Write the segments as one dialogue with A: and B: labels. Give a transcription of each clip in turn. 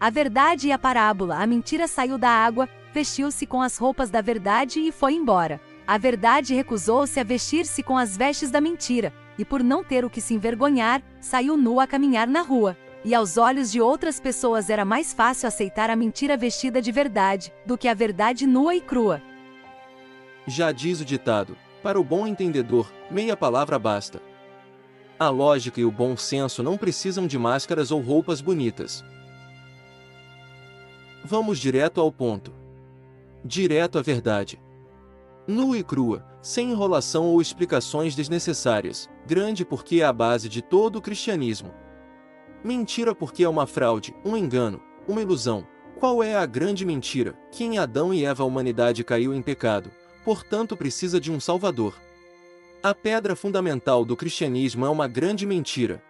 A: A verdade e a parábola. A mentira saiu da água, vestiu-se com as roupas da verdade e foi embora. A verdade recusou-se a vestir-se com as vestes da mentira, e por não ter o que se envergonhar, saiu nua a caminhar na rua. E aos olhos de outras pessoas era mais fácil aceitar a mentira vestida de verdade, do que a verdade nua e crua.
B: Já diz o ditado, para o bom entendedor, meia palavra basta. A lógica e o bom senso não precisam de máscaras ou roupas bonitas. Vamos direto ao ponto. Direto à verdade. Nua e crua, sem enrolação ou explicações desnecessárias, grande porque é a base de todo o cristianismo. Mentira porque é uma fraude, um engano, uma ilusão. Qual é a grande mentira? Que em Adão e Eva a humanidade caiu em pecado, portanto precisa de um Salvador. A pedra fundamental do cristianismo é uma grande mentira.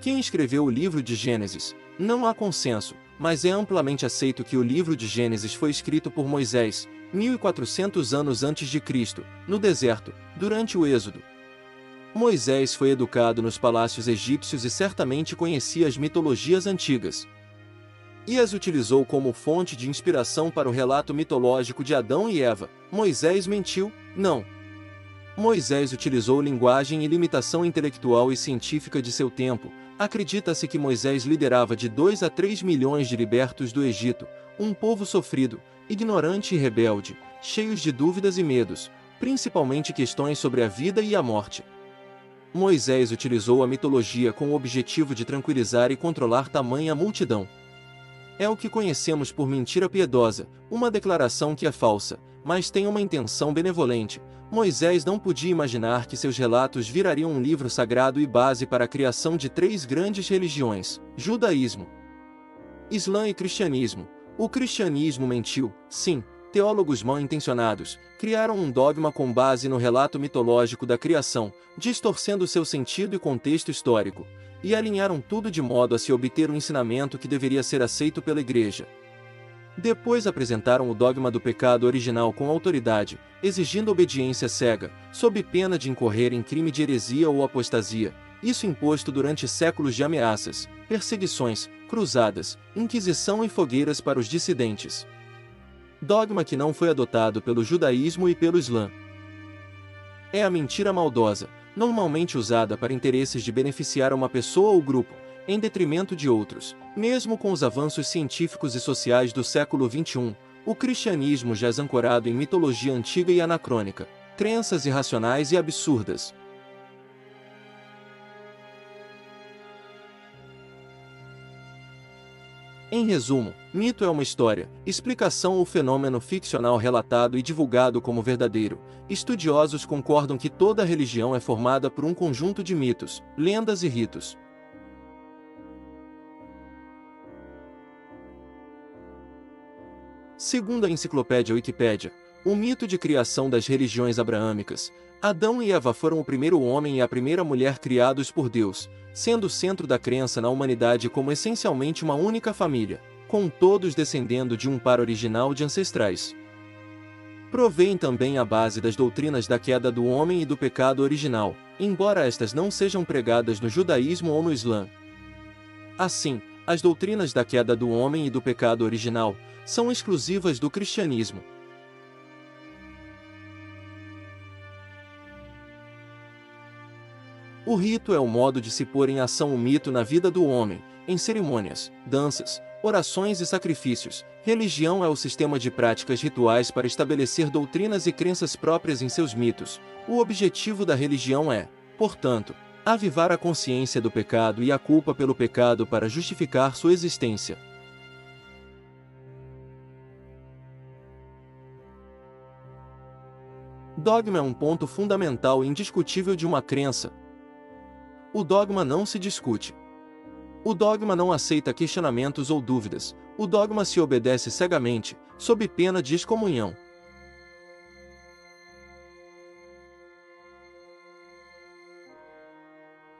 B: Quem escreveu o livro de Gênesis? Não há consenso, mas é amplamente aceito que o livro de Gênesis foi escrito por Moisés, 1400 anos antes de Cristo, no deserto, durante o Êxodo. Moisés foi educado nos palácios egípcios e certamente conhecia as mitologias antigas. E as utilizou como fonte de inspiração para o relato mitológico de Adão e Eva. Moisés mentiu? Não. Moisés utilizou linguagem e limitação intelectual e científica de seu tempo. Acredita-se que Moisés liderava de 2 a 3 milhões de libertos do Egito, um povo sofrido, ignorante e rebelde, cheios de dúvidas e medos, principalmente questões sobre a vida e a morte. Moisés utilizou a mitologia com o objetivo de tranquilizar e controlar tamanha multidão. É o que conhecemos por mentira piedosa, uma declaração que é falsa, mas tem uma intenção benevolente. Moisés não podia imaginar que seus relatos virariam um livro sagrado e base para a criação de 3 grandes religiões: judaísmo, islã e cristianismo. O cristianismo mentiu, sim. Teólogos mal-intencionados criaram um dogma com base no relato mitológico da criação, distorcendo seu sentido e contexto histórico, e alinharam tudo de modo a se obter um ensinamento que deveria ser aceito pela Igreja. Depois apresentaram o dogma do pecado original com autoridade, exigindo obediência cega, sob pena de incorrer em crime de heresia ou apostasia, isso imposto durante séculos de ameaças, perseguições, cruzadas, inquisição e fogueiras para os dissidentes. Dogma que não foi adotado pelo judaísmo e pelo Islã. É a mentira maldosa, normalmente usada para interesses de beneficiar uma pessoa ou grupo, em detrimento de outros. Mesmo com os avanços científicos e sociais do século XXI, o cristianismo jaz ancorado em mitologia antiga e anacrônica, crenças irracionais e absurdas. Em resumo, mito é uma história, explicação ou fenômeno ficcional relatado e divulgado como verdadeiro. Estudiosos concordam que toda religião é formada por um conjunto de mitos, lendas e ritos. Segundo a enciclopédia Wikipédia, o mito de criação das religiões abraâmicas, Adão e Eva foram o primeiro homem e a primeira mulher criados por Deus, sendo o centro da crença na humanidade como essencialmente uma única família, com todos descendendo de um par original de ancestrais. Provém também a base das doutrinas da queda do homem e do pecado original, embora estas não sejam pregadas no judaísmo ou no Islã. Assim, as doutrinas da queda do homem e do pecado original são exclusivas do cristianismo. O rito é o modo de se pôr em ação o mito na vida do homem, em cerimônias, danças, orações e sacrifícios. Religião é o sistema de práticas rituais para estabelecer doutrinas e crenças próprias em seus mitos. O objetivo da religião é, portanto, avivar a consciência do pecado e a culpa pelo pecado para justificar sua existência. Dogma é um ponto fundamental e indiscutível de uma crença. O dogma não se discute. O dogma não aceita questionamentos ou dúvidas. O dogma se obedece cegamente, sob pena de excomunhão.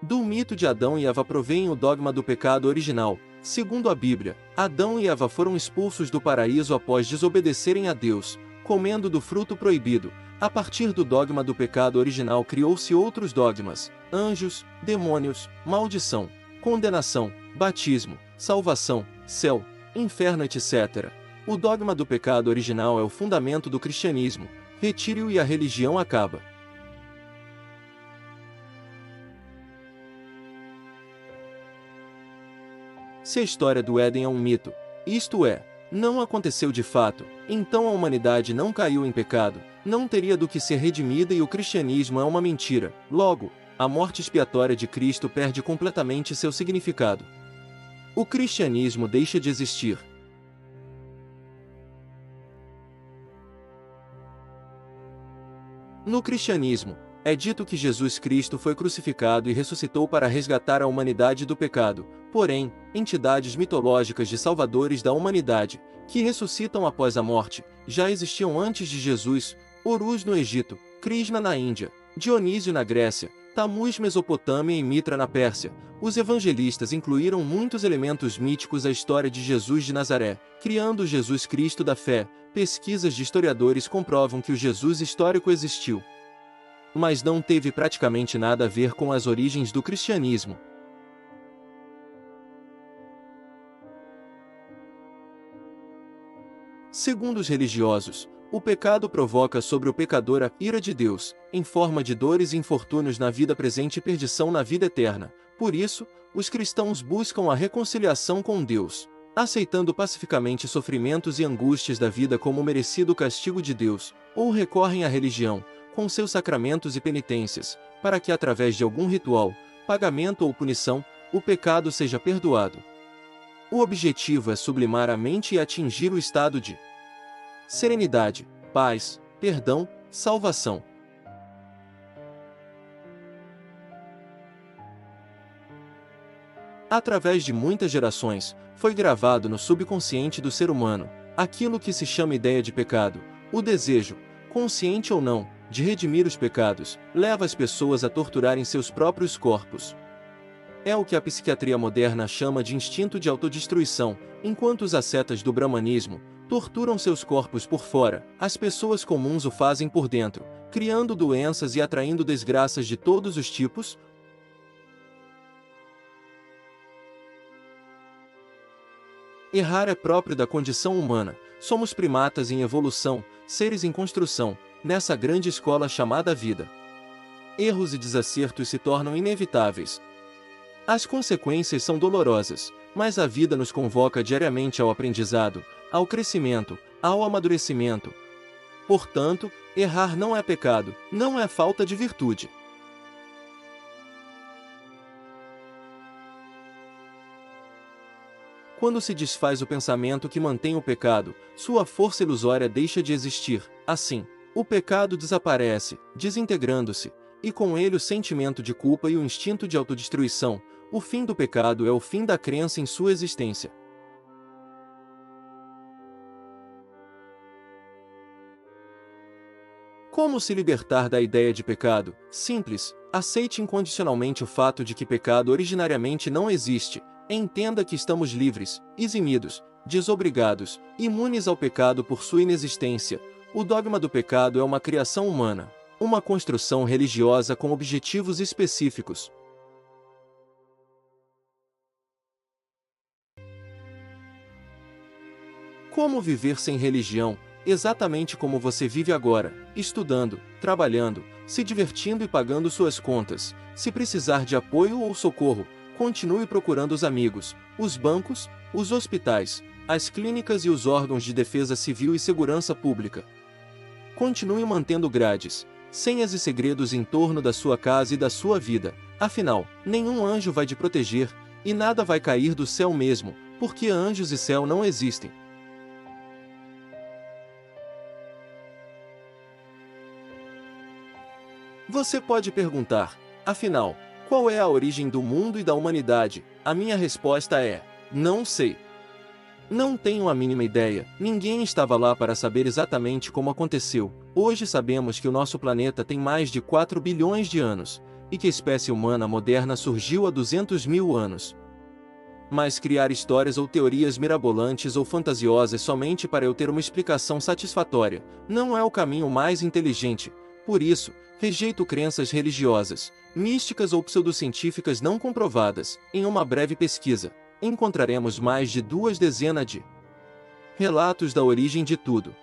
B: Do mito de Adão e Eva provém o dogma do pecado original. Segundo a Bíblia, Adão e Eva foram expulsos do paraíso após desobedecerem a Deus, comendo do fruto proibido. A partir do dogma do pecado original criou-se outros dogmas: anjos, demônios, maldição, condenação, batismo, salvação, céu, inferno, etc. O dogma do pecado original é o fundamento do cristianismo. Retire-o e a religião acaba. Se a história do Éden é um mito, isto é, não aconteceu de fato, então a humanidade não caiu em pecado, não teria do que ser redimida e o cristianismo é uma mentira. Logo, a morte expiatória de Cristo perde completamente seu significado. O cristianismo deixa de existir. No cristianismo, é dito que Jesus Cristo foi crucificado e ressuscitou para resgatar a humanidade do pecado. Porém, entidades mitológicas de salvadores da humanidade, que ressuscitam após a morte, já existiam antes de Jesus: Horus no Egito, Krishna na Índia, Dionísio na Grécia, Tammuz Mesopotâmia e Mitra na Pérsia. Os evangelistas incluíram muitos elementos míticos à história de Jesus de Nazaré, criando o Jesus Cristo da fé. Pesquisas de historiadores comprovam que o Jesus histórico existiu, mas não teve praticamente nada a ver com as origens do cristianismo. Segundo os religiosos, o pecado provoca sobre o pecador a ira de Deus, em forma de dores e infortúnios na vida presente e perdição na vida eterna. Por isso, os cristãos buscam a reconciliação com Deus, aceitando pacificamente sofrimentos e angústias da vida como merecido castigo de Deus, ou recorrem à religião, com seus sacramentos e penitências, para que através de algum ritual, pagamento ou punição, o pecado seja perdoado. O objetivo é sublimar a mente e atingir o estado de serenidade, paz, perdão, salvação. Através de muitas gerações, foi gravado no subconsciente do ser humano aquilo que se chama ideia de pecado. O desejo, consciente ou não, de redimir os pecados, leva as pessoas a torturarem seus próprios corpos. É o que a psiquiatria moderna chama de instinto de autodestruição. Enquanto os ascetas do brahmanismo torturam seus corpos por fora, as pessoas comuns o fazem por dentro, criando doenças e atraindo desgraças de todos os tipos. Errar é próprio da condição humana. Somos primatas em evolução, seres em construção, nessa grande escola chamada vida. Erros e desacertos se tornam inevitáveis. As consequências são dolorosas, mas a vida nos convoca diariamente ao aprendizado, ao crescimento, ao amadurecimento. Portanto, errar não é pecado, não é falta de virtude. Quando se desfaz o pensamento que mantém o pecado, sua força ilusória deixa de existir. Assim, o pecado desaparece, desintegrando-se, e com ele o sentimento de culpa e o instinto de autodestruição. O fim do pecado é o fim da crença em sua existência. Como se libertar da ideia de pecado? Simples, aceite incondicionalmente o fato de que pecado originariamente não existe. Entenda que estamos livres, eximidos, desobrigados, imunes ao pecado por sua inexistência. O dogma do pecado é uma criação humana, uma construção religiosa com objetivos específicos. Como viver sem religião? Exatamente como você vive agora, estudando, trabalhando, se divertindo e pagando suas contas. Se precisar de apoio ou socorro, continue procurando os amigos, os bancos, os hospitais, as clínicas e os órgãos de defesa civil e segurança pública. Continue mantendo grades, senhas e segredos em torno da sua casa e da sua vida. Afinal, nenhum anjo vai te proteger, e nada vai cair do céu mesmo, porque anjos e céu não existem. Você pode perguntar, afinal, qual é a origem do mundo e da humanidade? A minha resposta é: não sei. Não tenho a mínima ideia, ninguém estava lá para saber exatamente como aconteceu. Hoje sabemos que o nosso planeta tem mais de 4 bilhões de anos, e que a espécie humana moderna surgiu há 200 mil anos. Mas criar histórias ou teorias mirabolantes ou fantasiosas somente para eu ter uma explicação satisfatória, não é o caminho mais inteligente. Por isso, rejeito crenças religiosas, místicas ou pseudocientíficas não comprovadas. Em uma breve pesquisa, encontraremos mais de 2 dezenas de relatos da origem de tudo.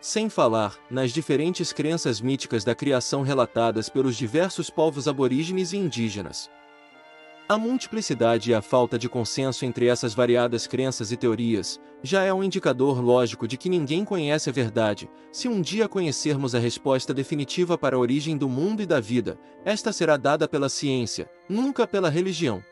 B: Sem falar nas diferentes crenças míticas da criação relatadas pelos diversos povos aborígenes e indígenas. A multiplicidade e a falta de consenso entre essas variadas crenças e teorias já é um indicador lógico de que ninguém conhece a verdade. Se um dia conhecermos a resposta definitiva para a origem do mundo e da vida, esta será dada pela ciência, nunca pela religião.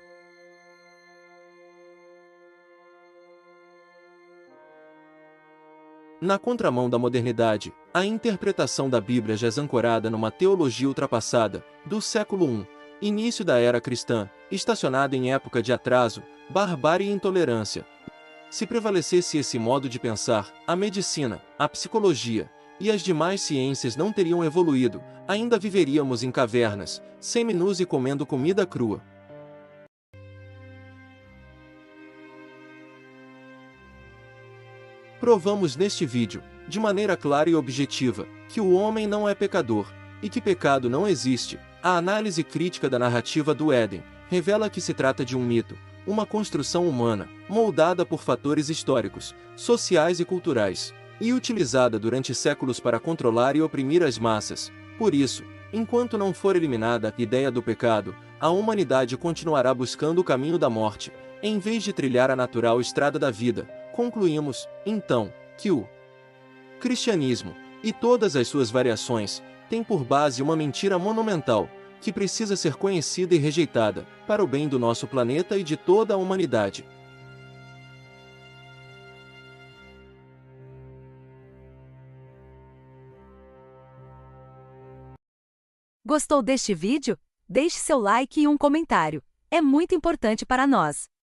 B: Na contramão da modernidade, a interpretação da Bíblia jaz ancorada numa teologia ultrapassada, do século I, início da era cristã, estacionada em época de atraso, barbárie e intolerância. Se prevalecesse esse modo de pensar, a medicina, a psicologia e as demais ciências não teriam evoluído, ainda viveríamos em cavernas, seminus e comendo comida crua. Provamos neste vídeo, de maneira clara e objetiva, que o homem não é pecador, e que pecado não existe. A análise crítica da narrativa do Éden revela que se trata de um mito, uma construção humana, moldada por fatores históricos, sociais e culturais, e utilizada durante séculos para controlar e oprimir as massas. Por isso, enquanto não for eliminada a ideia do pecado, a humanidade continuará buscando o caminho da morte, em vez de trilhar a natural estrada da vida. Concluímos, então, que o cristianismo, e todas as suas variações, tem por base uma mentira monumental, que precisa ser conhecida e rejeitada, para o bem do nosso planeta e de toda a humanidade.
A: Gostou deste vídeo? Deixe seu like e um comentário. É muito importante para nós.